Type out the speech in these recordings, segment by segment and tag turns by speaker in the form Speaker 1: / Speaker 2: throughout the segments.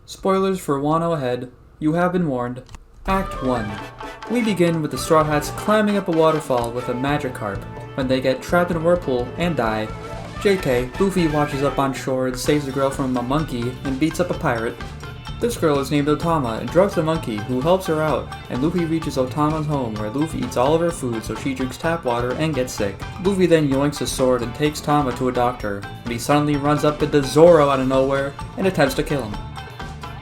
Speaker 1: Spoilers for Wano ahead. You have been warned. Act 1. We begin with the Straw Hats climbing up a waterfall with a magic carp when they get trapped in a whirlpool and die. JK, Luffy washes up on shore and saves a girl from a monkey and beats up a pirate. This girl is named Otama and drugs a monkey who helps her out, and Luffy reaches Otama's home where Luffy eats all of her food so she drinks tap water and gets sick. Luffy then yoinks a sword and takes Tama to a doctor, but he suddenly runs up into Zoro out of nowhere and attempts to kill him.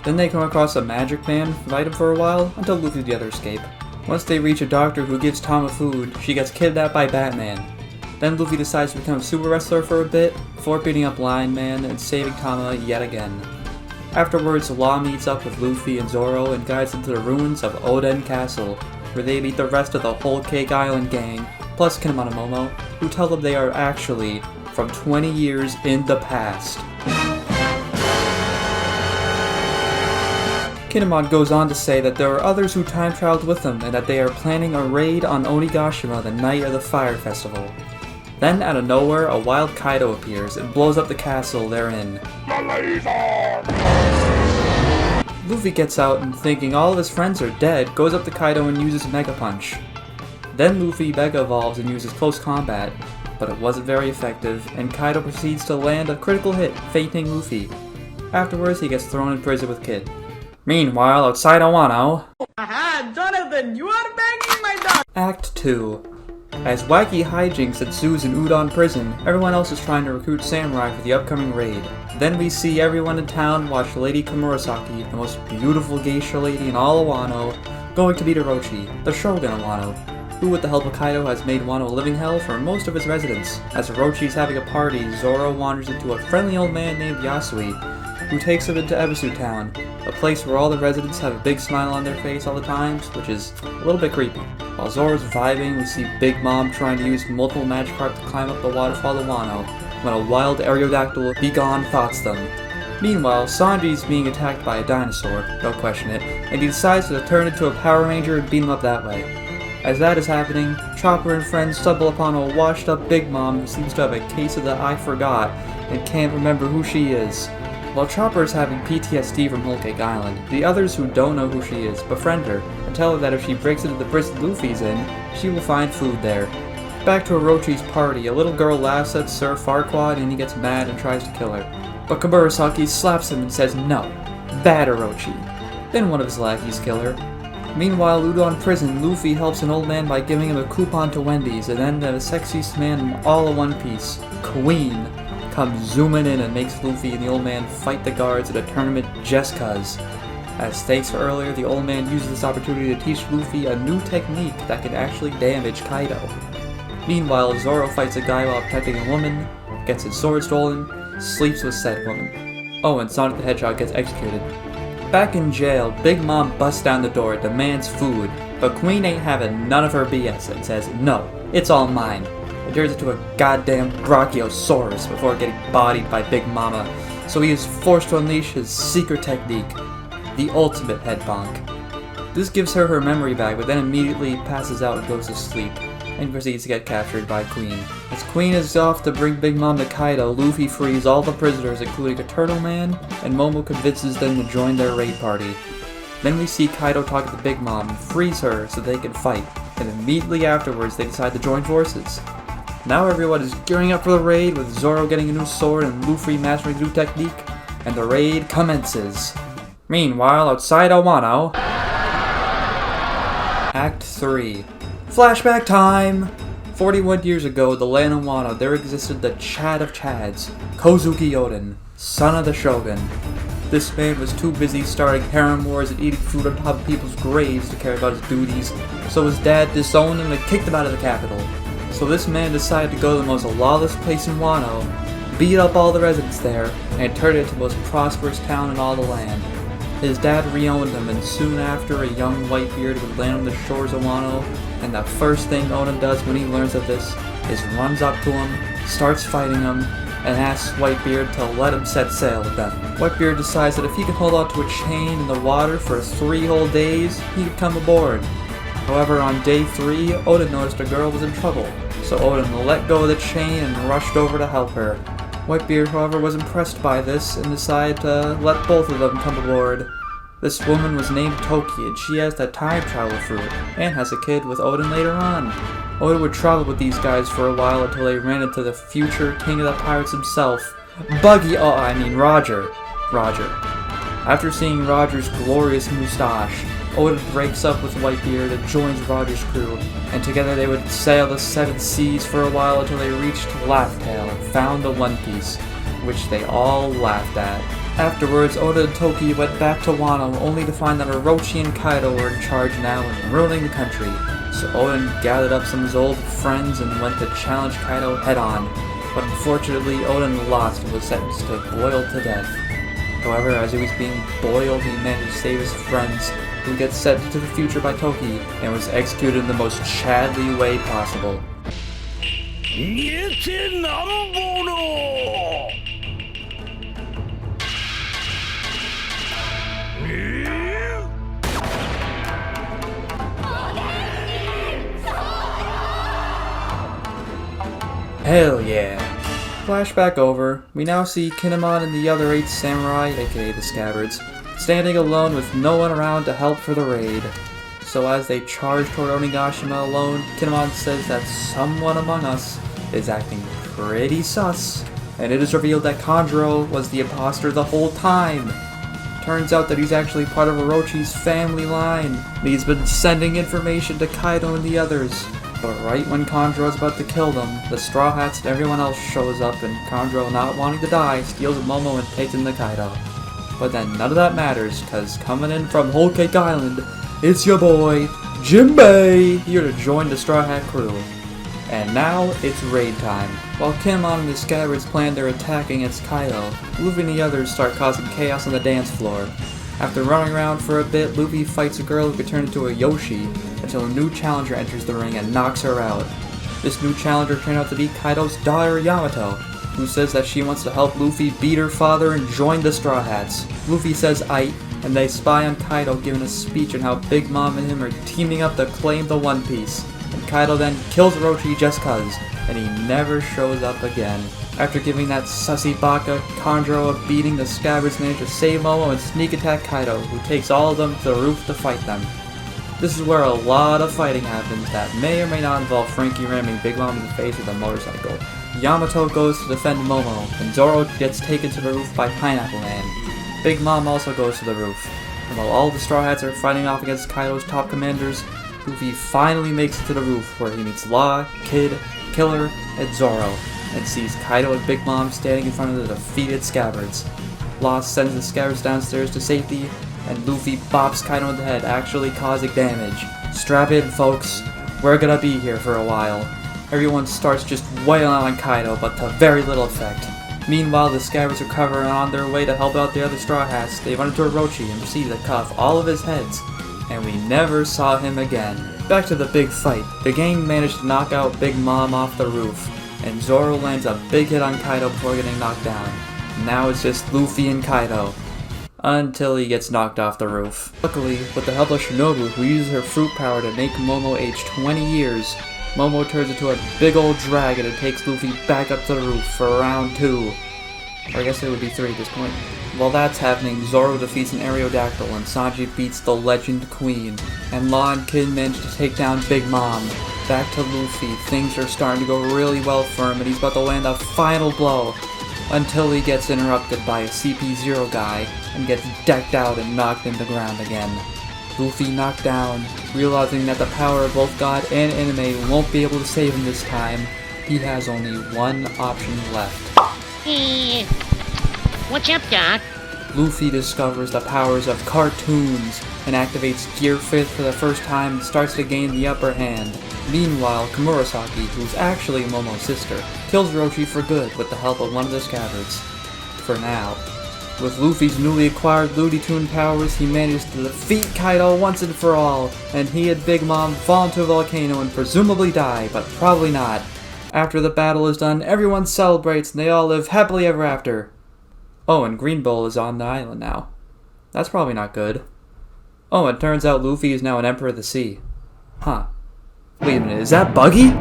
Speaker 1: Then they come across a magic man, fight him for a while, until Luffy and the others escape. Once they reach a doctor who gives Tama food, she gets kidnapped by Batman. Then Luffy decides to become a super wrestler for a bit, before beating up Lion Man and saving Tama yet again. Afterwards, Law meets up with Luffy and Zoro and guides them to the ruins of Oden Castle, where they meet the rest of the Whole Cake Island gang, plus Kinemon and Momo, who tell them they are actually from 20 years in the past. Kinemon goes on to say that there are others who time traveled with them and that they are planning a raid on Onigashima the night of the Fire Festival. Then, out of nowhere, a wild Kaido appears and blows up the castle they're in. Luffy gets out and, thinking all of his friends are dead, goes up to Kaido and uses Mega Punch. Then Luffy Mega Evolves and uses Close Combat, but it wasn't very effective, and Kaido proceeds to land a critical hit, fainting Luffy. Afterwards, he gets thrown in prison with Kid. Meanwhile, outside of Wano...
Speaker 2: Aha, Jonathan, you are banging my dog!
Speaker 1: Act 2. As wacky hijinks ensues in Udon Prison, everyone else is trying to recruit samurai for the upcoming raid. Then we see everyone in town watch Lady Komurasaki, the most beautiful geisha lady in all of Wano, going to meet Orochi, the shogun of Wano, who with the help of Kaido has made Wano a living hell for most of its residents. As Orochi is having a party, Zoro wanders into a friendly old man named Yasui, who takes him into Ebisu Town, a place where all the residents have a big smile on their face all the time, which is a little bit creepy. While Zoro's vibing, we see Big Mom trying to use multiple magic carp to climb up the waterfall of Wano, when a wild Aerodactyl Begone thoughts them. Meanwhile, Sanji's being attacked by a dinosaur, don't question it, and he decides to turn into a Power Ranger and beat him up that way. As that is happening, Chopper and friends stumble upon a washed up Big Mom who seems to have a case of the I forgot and can't remember who she is. While Chopper is having PTSD from Whole Cake Island, the others who don't know who she is befriend her and tell her that if she breaks into the prison Luffy's in, she will find food there. Back to Orochi's party, a little girl laughs at Sir Farquaad and he gets mad and tries to kill her. But Komurasaki slaps him and says no, bad Orochi. Then one of his lackeys kill her. Meanwhile, Udon Prison, Luffy helps an old man by giving him a coupon to Wendy's, and then the sexiest man in all of One Piece, Queen, comes zooming in and makes Luffy and the old man fight the guards at a tournament just cuz. As thanks for earlier, the old man uses this opportunity to teach Luffy a new technique that can actually damage Kaido. Meanwhile, Zoro fights a guy while protecting a woman, gets his sword stolen, sleeps with said woman. Oh, and Sonic the Hedgehog gets executed. Back in jail, Big Mom busts down the door, demands food, but Queen ain't having none of her BS and says, no, it's all mine. And turns into a goddamn Brachiosaurus before getting bodied by Big Mama, so he is forced to unleash his secret technique, the ultimate head bonk. This gives her her memory back, but then immediately passes out and goes to sleep, and proceeds to get captured by Queen. As Queen is off to bring Big Mom to Kaido, Luffy frees all the prisoners including a Turtle Man, and Momo convinces them to join their raid party. Then we see Kaido talk to Big Mom and frees her so they can fight, and immediately afterwards they decide to join forces. Now everyone is gearing up for the raid, with Zoro getting a new sword and Luffy mastering a new technique, and the raid commences. Meanwhile, outside of Wano... Act 3. Flashback time! 41 years ago, the land of Wano, there existed the Chad of Chads, Kozuki Oden, son of the Shogun. This man was too busy starting harem wars and eating food on top of people's graves to care about his duties, so his dad disowned him and kicked him out of the capital. So this man decided to go to the most lawless place in Wano, beat up all the residents there, and turn it into the most prosperous town in all the land. His dad reowned him, and soon after, a young Whitebeard would land on the shores of Wano, and the first thing Oden does when he learns of this is runs up to him, starts fighting him, and asks Whitebeard to let him set sail with them. Whitebeard decides that if he can hold on to a chain in the water for 3 whole days, he could come aboard. However, on day 3, Oden noticed a girl was in trouble, so Oden let go of the chain and rushed over to help her. Whitebeard, however, was impressed by this and decided to let both of them come aboard. This woman was named Toki, and she has the time travel fruit, and has a kid with Odin later on. Odin would travel with these guys for a while until they ran into the future king of the pirates himself, Roger. After seeing Roger's glorious moustache, Odin breaks up with Whitebeard and joins Roger's crew, and together they would sail the 7 seas for a while until they reached Laugh-Tale and found the One Piece, which they all laughed at. Afterwards, Oda and Toki went back to Wano only to find that Orochi and Kaido were in charge now and ruling the country. So Oden gathered up some of his old friends and went to challenge Kaido head-on, but unfortunately Oden lost and was sentenced to boil to death. However, as he was being boiled, he managed to save his friends, who gets sent into the future by Toki, and was executed in the most Chadly way possible. Hell yeah! Flashback over, we now see Kinemon and the other 8 samurai, aka the Scabbards, standing alone with no one around to help for the raid. So as they charge toward Onigashima alone, Kinemon says that someone among us is acting pretty sus, and it is revealed that Kanjuro was the imposter the whole time. Turns out that he's actually part of Orochi's family line, and he's been sending information to Kaido and the others. But right when Kanjuro is about to kill them, the Straw Hats and everyone else shows up, and Kanjuro, not wanting to die, steals Momo and takes him to Kaido. But then none of that matters, cause coming in from Whole Cake Island, it's your boy, Jinbei, here to join the Straw Hat crew. And now, it's raid time. While Kinemon and the Scabbards plan their attack against Kaido, Luffy and the others start causing chaos on the dance floor. After running around for a bit, Luffy fights a girl who could turn into a Yoshi, until a new challenger enters the ring and knocks her out. This new challenger turned out to be Kaido's daughter Yamato, who says that she wants to help Luffy beat her father and join the Straw Hats. Luffy says aight, and they spy on Kaido giving a speech on how Big Mom and him are teaming up to claim the One Piece. And Kaido then kills Orochi just cuz, and he never shows up again. After giving that sussy baka Kanjuro a beating, the Scabbards manage to save Momo and sneak attack Kaido, who takes all of them to the roof to fight them. This is where a lot of fighting happens that may or may not involve Frankie ramming Big Mom in the face with a motorcycle. Yamato goes to defend Momo, and Zoro gets taken to the roof by Pineapple Man. Big Mom also goes to the roof, and while all the Straw Hats are fighting off against Kaido's top commanders, Luffy finally makes it to the roof where he meets Law, Kid, Killer, and Zoro, and sees Kaido and Big Mom standing in front of the defeated Scabbards. Law sends the Scabbards downstairs to safety, and Luffy bops Kaido in the head, actually causing damage. Strap in, folks. We're gonna be here for a while. Everyone starts just wailing on Kaido, but to very little effect. Meanwhile, the Scabbards recover, and on their way to help out the other Straw Hats, they run into Orochi and proceed to cut off all of his heads. And we never saw him again. Back to the big fight. The gang managed to knock out Big Mom off the roof, and Zoro lands a big hit on Kaido before getting knocked down. Now it's just Luffy and Kaido, until he gets knocked off the roof. Luckily, with the help of Shinobu, who uses her fruit power to make Momo age 20 years, Momo turns into a big old dragon and takes Luffy back up to the roof for round 2. Or I guess it would be 3 at this point. While that's happening, Zoro defeats an Aerodactyl and Sanji beats the Legend Queen, and Law and Kid manage to take down Big Mom. Back to Luffy, things are starting to go really well for him, and he's about to land a final blow, until he gets interrupted by a CP0 guy and gets decked out and knocked into the ground again. Luffy knocked down, realizing that the power of both God and anime won't be able to save him this time. He has only one option left.
Speaker 3: What's up, Doc?
Speaker 1: Luffy discovers the powers of cartoons and activates Gear 5th for the first time and starts to gain the upper hand. Meanwhile, Komurasaki, who's actually Momo's sister, kills Orochi for good with the help of one of the Scabbards. For now. With Luffy's newly acquired Looney Tune powers, he manages to defeat Kaido once and for all, and he and Big Mom fall into a volcano and presumably die, but probably not. After the battle is done, everyone celebrates and they all live happily ever after. Oh, and Green Bull is on the island now. That's probably not good. Oh, it turns out Luffy is now an Emperor of the Sea. Huh. Wait a minute, is that Buggy?